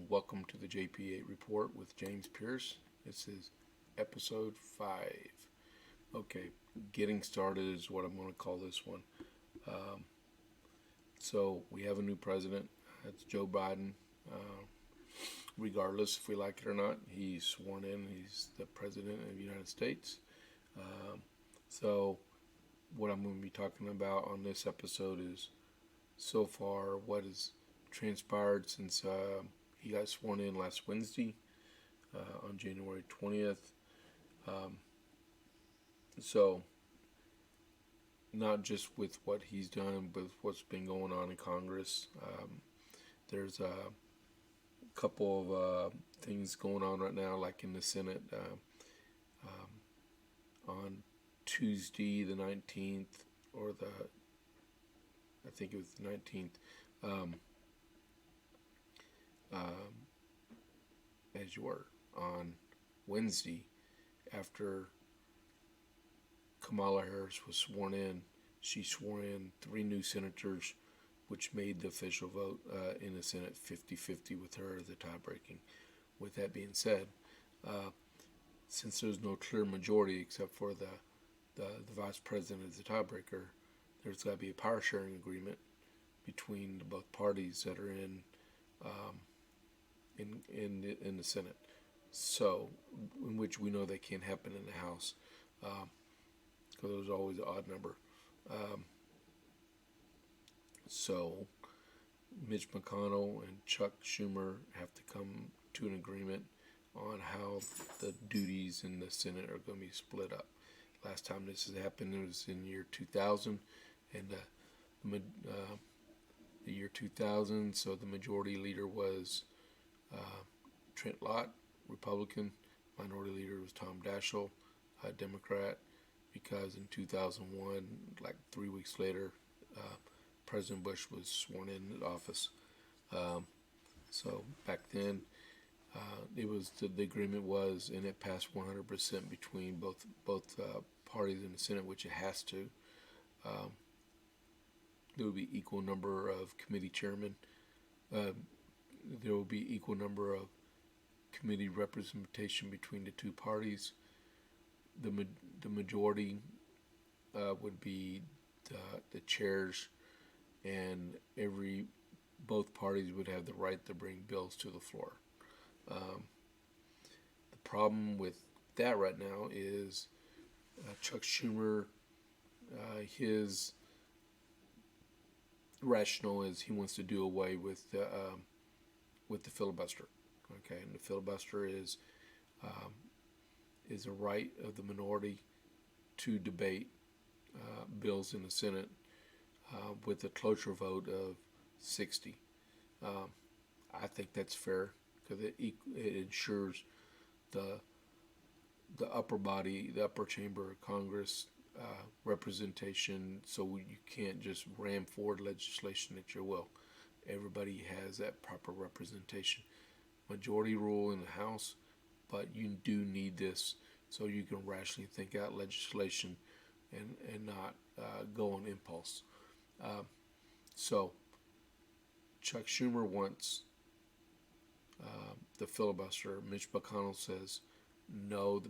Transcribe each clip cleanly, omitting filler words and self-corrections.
welcome to the JP8 report with James Pierce. This is episode 5. Okay, getting started is what I'm going to call this one. So we have a new president. It's Joe Biden. Regardless if we like it or not, he's sworn in. He's the president of the United States. So what I'm going to be talking about on this episode is so far what has transpired since he got sworn in last Wednesday on January 20th. So not just with what he's done, but what's been going on in Congress. There's a couple of things going on right now, like in the Senate. On Tuesday the 19th, I think it was the 19th, as you were, on Wednesday, after Kamala Harris was sworn in, she swore in 3 new senators, which made the official vote in the Senate 50-50 with her as the tie-breaking. With that being said, since there's no clear majority except for the vice president as the tiebreaker, there's got to be a power sharing agreement between both parties that are in the Senate. So, in which we know they can't happen in the House, because there's always an odd number. So, Mitch McConnell and Chuck Schumer have to come to an agreement on how the duties in the Senate are going to be split up. Last time this has happened, it was in the year 2000, and the year 2000, so the majority leader was Trent Lott, Republican. Minority leader was Tom Daschle, Democrat, because in 2001, like 3 weeks later, President Bush was sworn in office. So back then, it was the agreement was, and it passed 100% between both parties in the Senate, which it has to. There will be equal number of committee chairmen. There will be equal number of committee representation between the two parties. The majority would be the chairs, and both parties would have the right to bring bills to the floor. The problem with that right now is Chuck Schumer, his rationale is he wants to do away with the filibuster. Okay, and the filibuster is a right of the minority to debate bills in the Senate with a cloture vote of 60. I think that's fair, because it ensures the upper body, the upper chamber of Congress representation, so you can't just ram forward legislation at your will. Everybody has that proper representation. Majority rule in the House, but you do need this so you can rationally think out legislation and not go on impulse. So Chuck Schumer wants the filibuster. Mitch McConnell says no.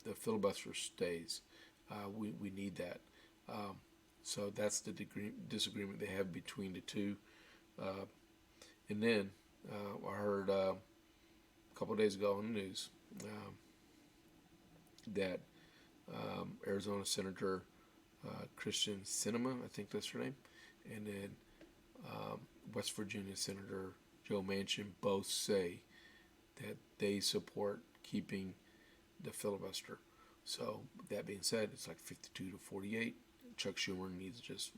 The filibuster stays. We need that. So that's the disagreement they have between the two. And then I heard a couple of days ago on the news that Arizona Senator Christian Sinema, I think that's her name, and then West Virginia Senator Joe Manchin both say that they support keeping the filibuster. So that being said, it's like 52 to 48. Chuck Schumer needs to just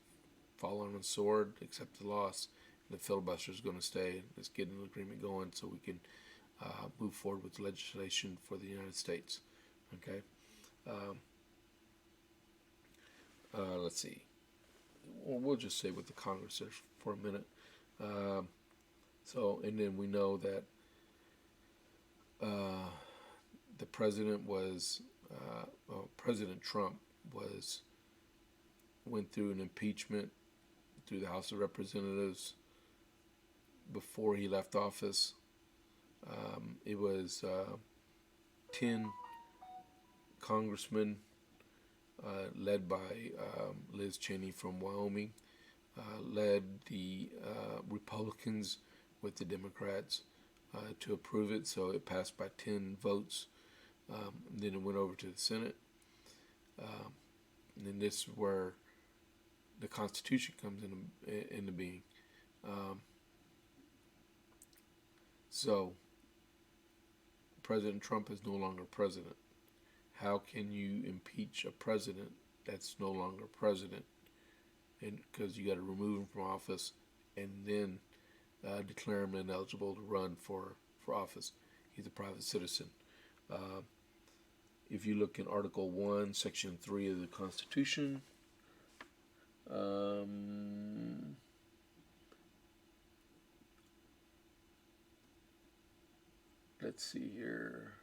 fall on his sword, accept the loss. The filibuster is going to stay. Let's get an agreement going so we can move forward with legislation for the United States. Okay. Let's see. We'll just say with the Congress for a minute. And then we know that the president was, President Trump went through an impeachment through the House of Representatives. before he left office. It was 10 congressmen led by Liz Cheney from Wyoming, led the Republicans with the Democrats to approve it. So it passed by 10 votes. Then it went over to the Senate. And then this is where the Constitution comes into being. So President Trump is no longer president. How can you impeach a president that's no longer president? And because you got to remove him from office and then declare him ineligible to run for office. He's a private citizen. If you look in Article 1, Section 3 of the Constitution, let's see here.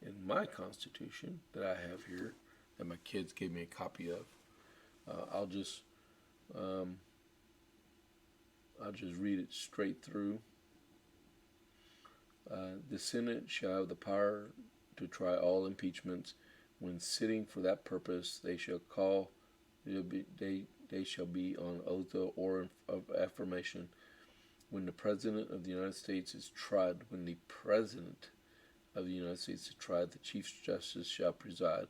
In my Constitution that I have here, that my kids gave me a copy of, I'll just read it straight through. The Senate shall have the power to try all impeachments. When sitting for that purpose, they shall be on oath or of affirmation. When the President of the United States is tried, the Chief Justice shall preside,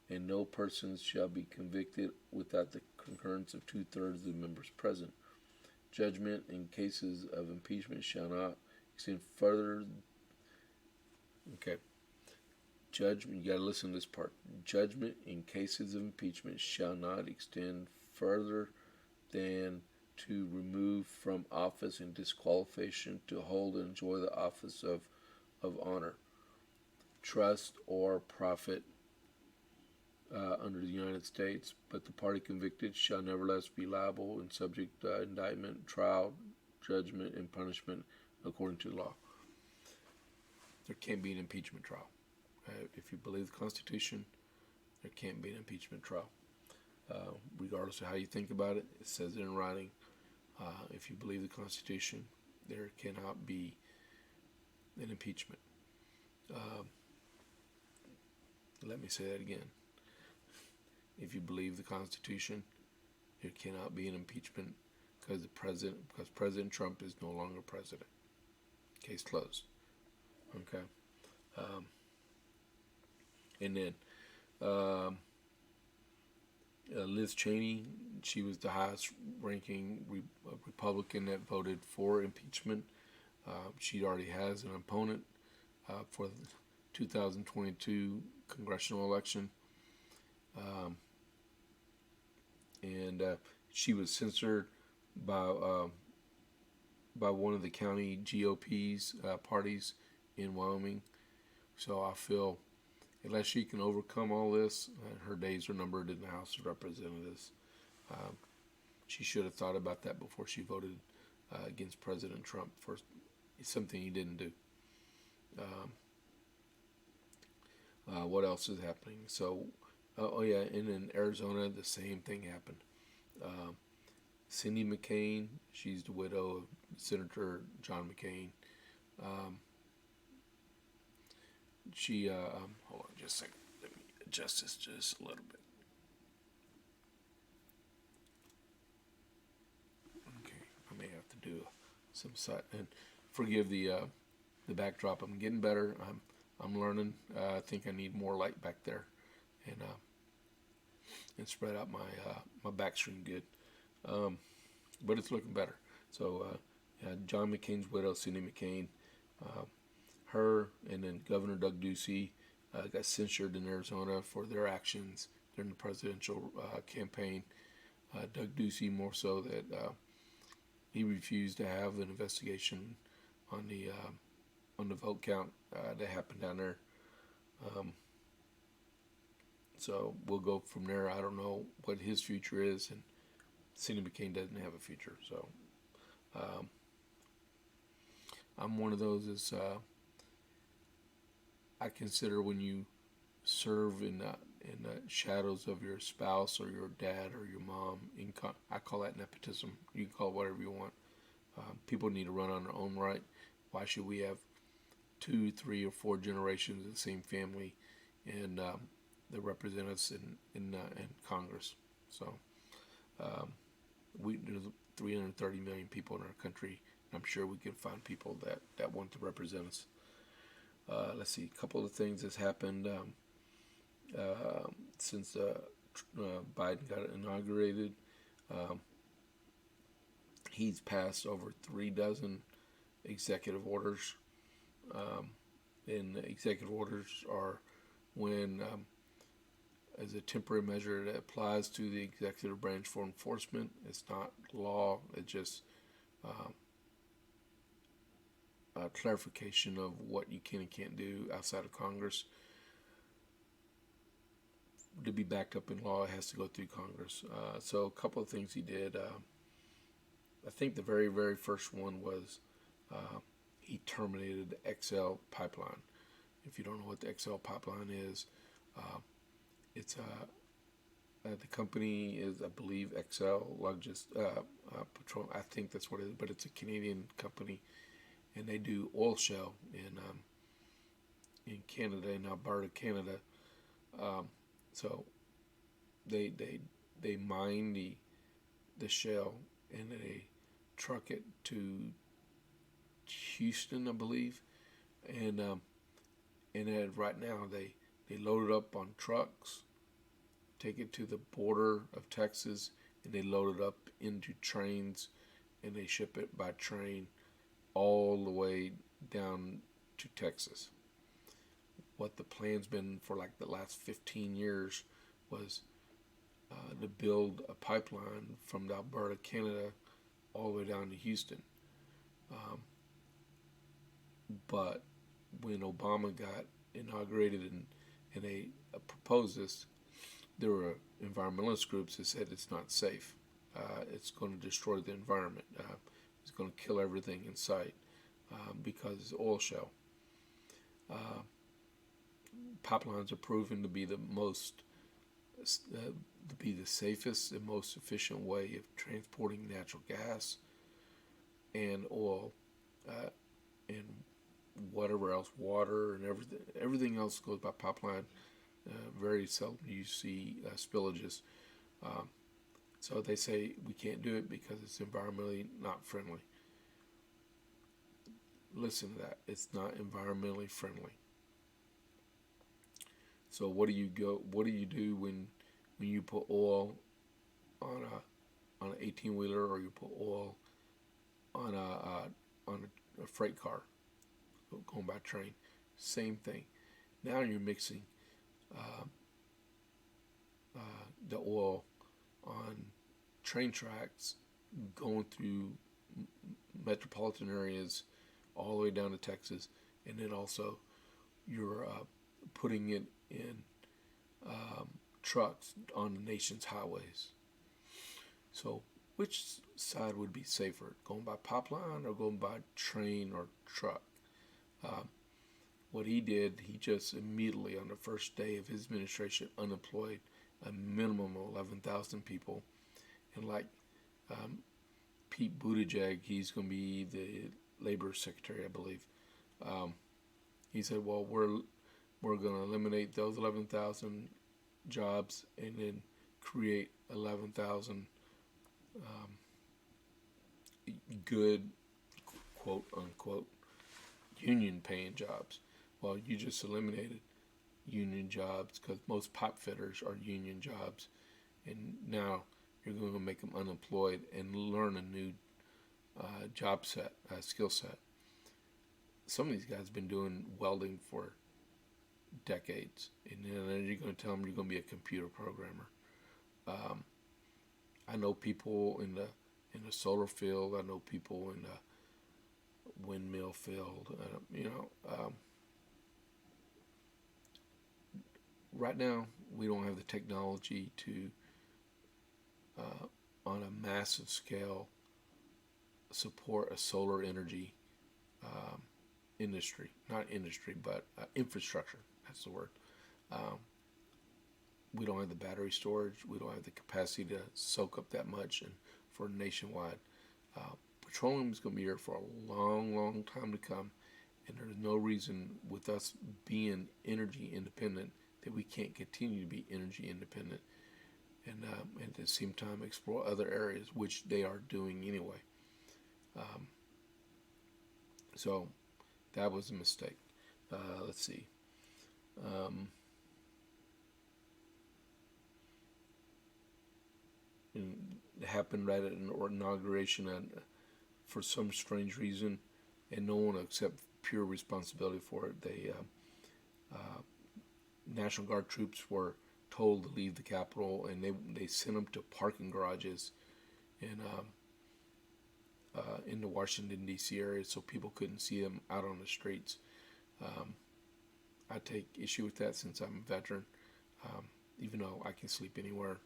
and no persons shall be convicted without the concurrence of 2/3 of the members present. Judgment in cases of impeachment shall not extend further. Okay. Judgment, you got to listen to this part. Judgment in cases of impeachment shall not extend further than to remove from office and disqualification to hold and enjoy the office of honor, trust, or profit under the United States, but the party convicted shall nevertheless be liable and subject to indictment, trial, judgment, and punishment according to law. There can't be an impeachment trial. If you believe the Constitution, there can't be an impeachment trial. Regardless of how you think about it, it says it in writing. If you believe the Constitution, there cannot be an impeachment. Let me say that again. If you believe the Constitution, there cannot be an impeachment because President Trump is no longer president. Case closed. Okay. And then Liz Cheney, she was the highest ranking Republican that voted for impeachment. She already has an opponent for the 2022 congressional election. And she was censored by one of the county GOP's parties in Wyoming. So I feel unless she can overcome all this, her days are numbered in the House of Representatives. She should have thought about that before she voted against President Trump for something he didn't do. What else is happening? So, and in Arizona, the same thing happened. Cindy McCain, she's the widow of Senator John McCain. She, hold on just a second. Let me adjust this just a little bit. Okay, I may have to do some side, and forgive the backdrop. I'm getting better. I'm learning. I think I need more light back there, and spread out my back screen good. But it's looking better. So John McCain's widow, Cindy McCain, her and then Governor Doug Ducey got censured in Arizona for their actions during the presidential campaign. Doug Ducey more so that he refused to have an investigation on the vote count that happened down there. So we'll go from there. I don't know what his future is, and Cindy McCain doesn't have a future. So I'm one of those I consider when you serve in in the shadows of your spouse or your dad or your mom. I call that nepotism. You can call it whatever you want. People need to run on their own right. Why should we have 2, 3, or 4 generations of the same family and that represent us in Congress? So there's 330 million people in our country. I'm sure we can find people that want to represent us. Let's see, a couple of things that's happened since Biden got inaugurated. He's passed over 3 dozen executive orders. And executive orders are when, as a temporary measure that applies to the executive branch for enforcement. It's not law. It's just a clarification of what you can and can't do outside of Congress. To be backed up in law, it has to go through Congress. So a couple of things he did. I think the very, very first one was he terminated the XL pipeline. If you don't know what the XL pipeline is, it's the company is, I believe, XL Petroleum. I think that's what it is, but it's a Canadian company, and they do oil shale in Canada, in Alberta, Canada. So they mine the shale and they truck it to Houston, I believe, and then right now they load it up on trucks, take it to the border of Texas, and they load it up into trains, and they ship it by train all the way down to Texas. What the plan's been for like the last 15 years was to build a pipeline from Alberta, Canada, all the way down to Houston. But when Obama got inaugurated and they proposed this, there were environmentalist groups that said it's not safe. It's going to destroy the environment. It's going to kill everything in sight because it's oil shale. Pipelines are proven to be the safest and most efficient way of transporting natural gas and oil and whatever else, water and everything else goes by pipeline. Very seldom you see spillages. So they say we can't do it because it's environmentally not friendly. Listen to that. It's not environmentally friendly. So what do you do when you put oil on an 18-wheeler or you put oil on a freight car going by train? Same thing. Now you're mixing the oil on train tracks going through metropolitan areas all the way down to Texas, and then also you're putting it in trucks on the nation's highways. So which side would be safer, going by pipeline or going by train or truck? What he did, he just immediately on the first day of his administration unemployed a minimum of 11,000 people. And like Pete Buttigieg, he's going to be the labor secretary, I believe. He said, well, we're going to eliminate those 11,000 jobs and then create 11,000 good, quote unquote, union paying jobs. Well, you just eliminated union jobs because most pipe fitters are union jobs, and now you're going to make them unemployed and learn a new skill set. Some of these guys have been doing welding for decades, and then you're going to tell them you're going to be a computer programmer. I know people in the solar field. I know people in the windmill field. Right now, we don't have the technology to, on a massive scale, support a solar energy industry. Not industry, but infrastructure. That's the word. we don't have the battery storage. We don't have the capacity to soak up that much, and for nationwide, petroleum is going to be here for a long, long time to come. And there's no reason with us being energy independent that we can't continue to be energy independent, and at the same time explore other areas, which they are doing anyway. So that was a mistake. Let's see. And it happened right at an inauguration, and for some strange reason, and no one will accept pure responsibility for it. National Guard troops were told to leave the Capitol, and they sent them to parking garages in the Washington D.C. area, so people couldn't see them out on the streets. I take issue with that since I'm a veteran, even though I can sleep anywhere,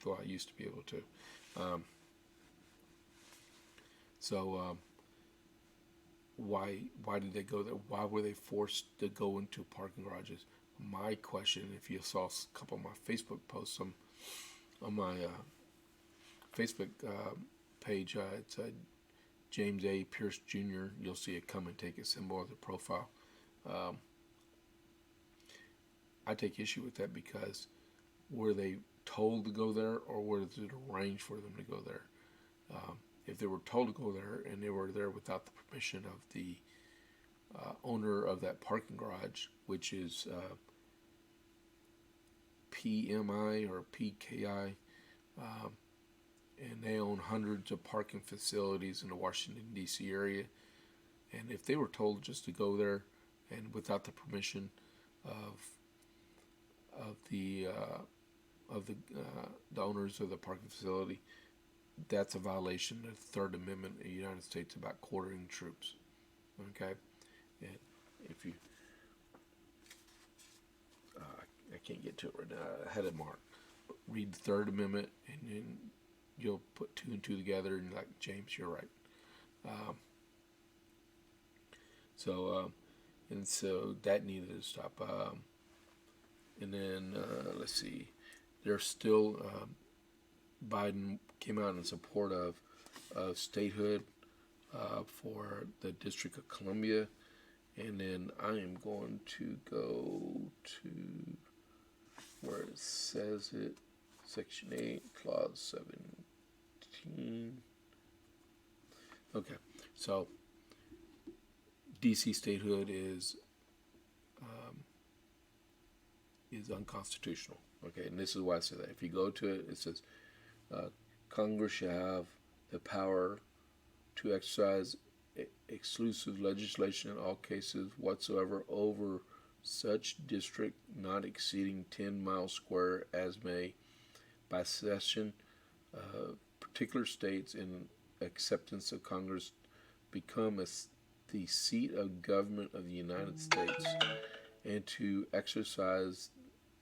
though I used to be able to. Why did they go there? Why were they forced to go into parking garages? My question, if you saw a couple of my Facebook posts on my Facebook page, it's James A. Pierce Jr. You'll see a come and take a symbol as a profile. I take issue with that because were they told to go there, or was it arranged for them to go there? If they were told to go there and they were there without the permission of the owner of that parking garage, which is PMI or PKI, and they own hundreds of parking facilities in the Washington D.C. area, and if they were told just to go there and without the permission of the owners of the parking facility, that's a violation of the Third Amendment of the United States about quartering troops. Okay, and if you, I can't get to it right now. I had it marked. Read the Third Amendment, and then you'll put two and two together, and you're like, James, you're right. So that needed to stop. And then let's see, there's still Biden came out in support of statehood for the District of Columbia, and then I am going to go to where it says it, Section 8, Clause 17. Okay, so D.C. statehood is unconstitutional. Okay, and this is why I say that. If you go to it, it says Congress shall have the power to exercise exclusive legislation in all cases whatsoever over such district not exceeding 10 miles square as may, by cession, particular states in acceptance of Congress become the seat of government of the United States, and to exercise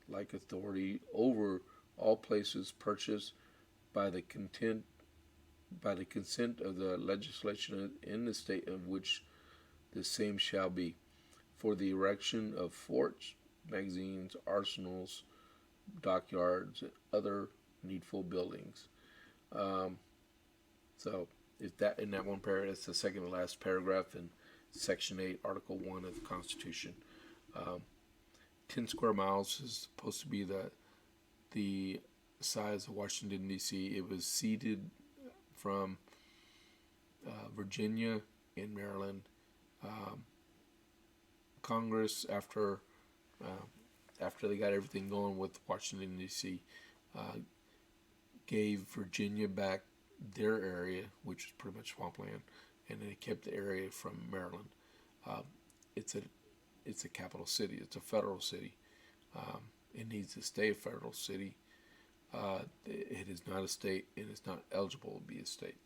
like authority over all places purchased by the consent of the legislation in the state of which the same shall be, for the erection of forts, magazines, arsenals, dockyards, and other needful buildings. So if that in that one paragraph, it's the second to last paragraph in Section 8, Article 1 of the Constitution. 10 square miles is supposed to be the size of Washington, D.C. It was ceded from Virginia and Maryland. Congress, after they got everything going with Washington, D.C., gave Virginia back their area, which is pretty much swampland, and they kept the area from Maryland. It's a capital city. It's a federal city. It needs to stay a federal city. It is not a state, and it's not eligible to be a state.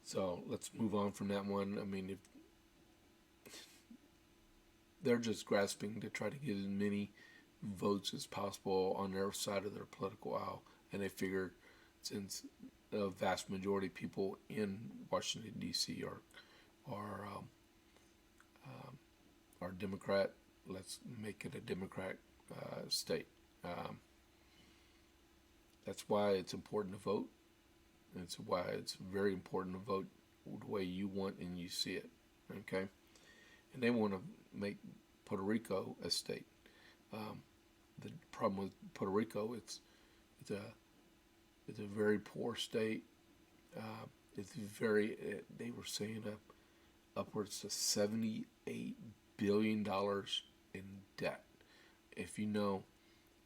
So let's move on from that one. I mean, if they're just grasping to try to get as many votes as possible on their side of their political aisle, and they figured since the vast majority of people in Washington D.C. are Democrat, let's make it a Democratic state. Um, that's why it's important to vote. That's why it's very important to vote the way you want and you see it. Okay, and they want to make Puerto Rico a state. Um, the problem with Puerto Rico, it's a it's a very poor state. It's very they were saying upwards to $78 billion in debt. If you know,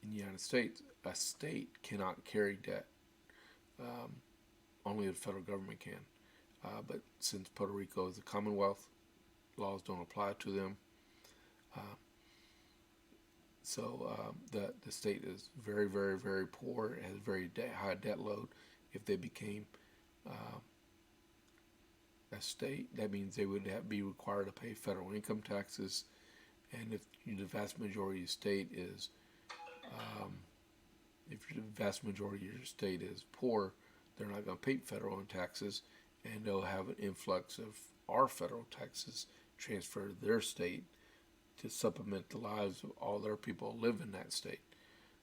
in the United States, a state cannot carry debt. Um, Only the federal government can. But since Puerto Rico is a Commonwealth, laws don't apply to them. Uh, the state is very, very, very poor. It has a very high debt load. If they became uh, a state, that means they would be required to pay federal income taxes. And if the vast majority of the state is, um, if the vast majority of your state is poor, they're not going to pay federal taxes, and they'll have an influx of our federal taxes transferred to their state to supplement the lives of all their people who live in that state.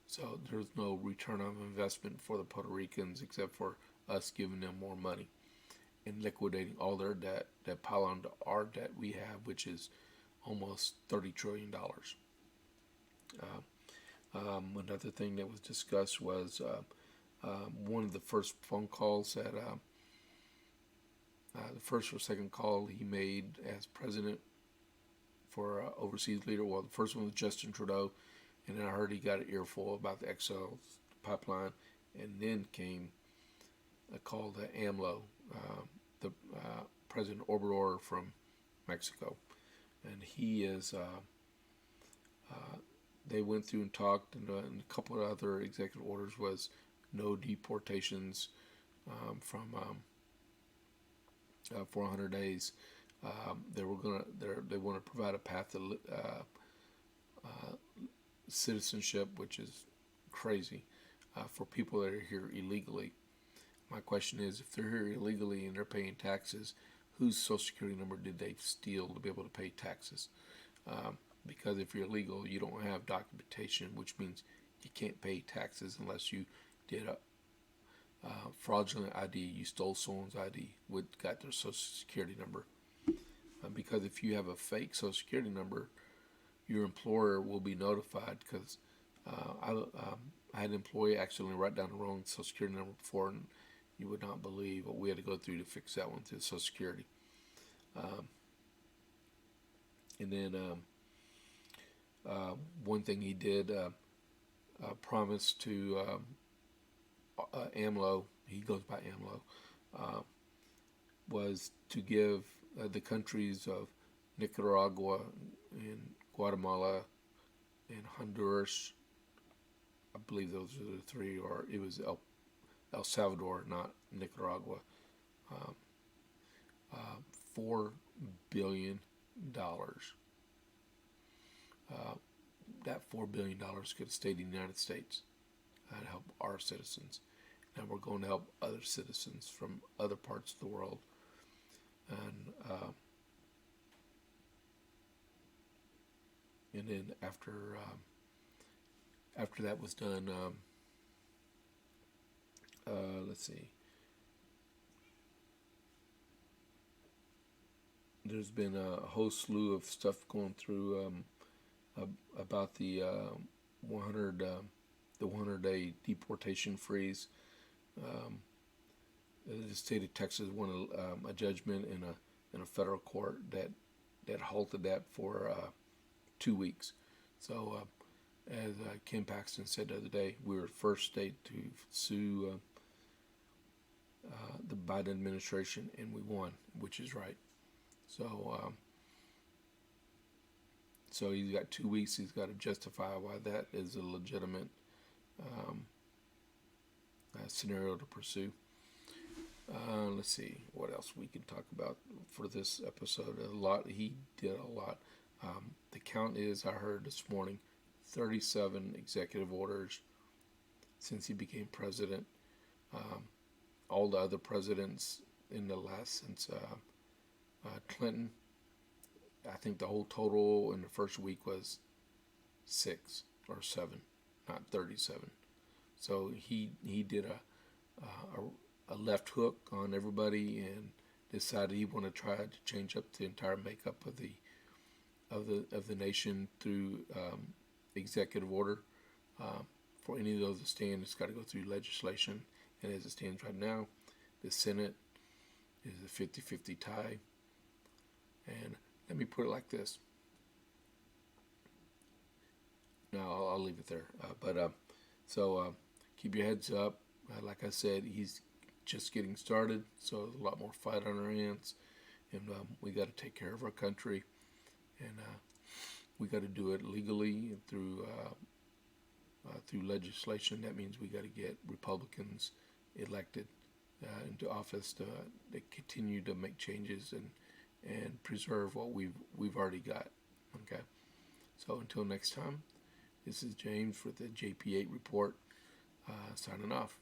So there's no return on investment for the Puerto Ricans except for us giving them more money and liquidating all their debt that pile onto our debt we have, which is almost $30 trillion. Another thing that was discussed was one of the first phone calls that the first or second call he made as president for overseas leader. Well, the first one was Justin Trudeau, and then I heard he got an earful about the XL pipeline, and then came a call to AMLO, the President Obrador from Mexico, and he is. They went through and talked, and a couple of other executive orders was no deportations from 400 days. They want to provide a path to citizenship, which is crazy for people that are here illegally. My question is, if they're here illegally and they're paying taxes, whose Social Security number did they steal to be able to pay taxes? Because if you're illegal, you don't have documentation, which means you can't pay taxes unless you did a fraudulent ID. You stole someone's ID, got their Social Security number. Because if you have a fake Social Security number, your employer will be notified. Because I had an employee accidentally write down the wrong Social Security number before, and you would not believe what we had to go through to fix that one through Social Security. And then one thing he did promise to AMLO, he goes by AMLO, was to give the countries of Nicaragua and Guatemala and Honduras, I believe those are the three, or it was El Salvador, not Nicaragua, $4 billion. That $4 billion could have stayed in the United States and help our citizens. Now we're going to help other citizens from other parts of the world. And then after that was done, let's see. There's been a whole slew of stuff going through about the 100-day deportation freeze. The state of Texas won a judgment in a federal court that halted that for 2 weeks. So, as Ken Paxton said the other day, we were the first state to sue the Biden administration, and we won, which is right. So, so he's got 2 weeks. He's got to justify why that is a legitimate scenario to pursue. Let's see what else we can talk about for this episode. A lot. He did a lot. The count is, I heard this morning, 37 executive orders since he became president. All the other presidents in the last, since Clinton, I think the whole total in the first week was 6 or 7, not 37. So he did a left hook on everybody and decided he wanted to try to change up the entire makeup of the nation through executive order. For any of those to stand, it's got to go through legislation. And as it stands right now, the Senate is a 50-50 tie. And let me put it like this. No, I'll leave it there. So keep your heads up. Like I said, he's just getting started, so there's a lot more fight on our hands, and we got to take care of our country, and we got to do it legally and through legislation. That means we got to get Republicans elected into office to continue to make changes and preserve what we've already got. Okay, so until next time, this is James for the JP8 report, signing off.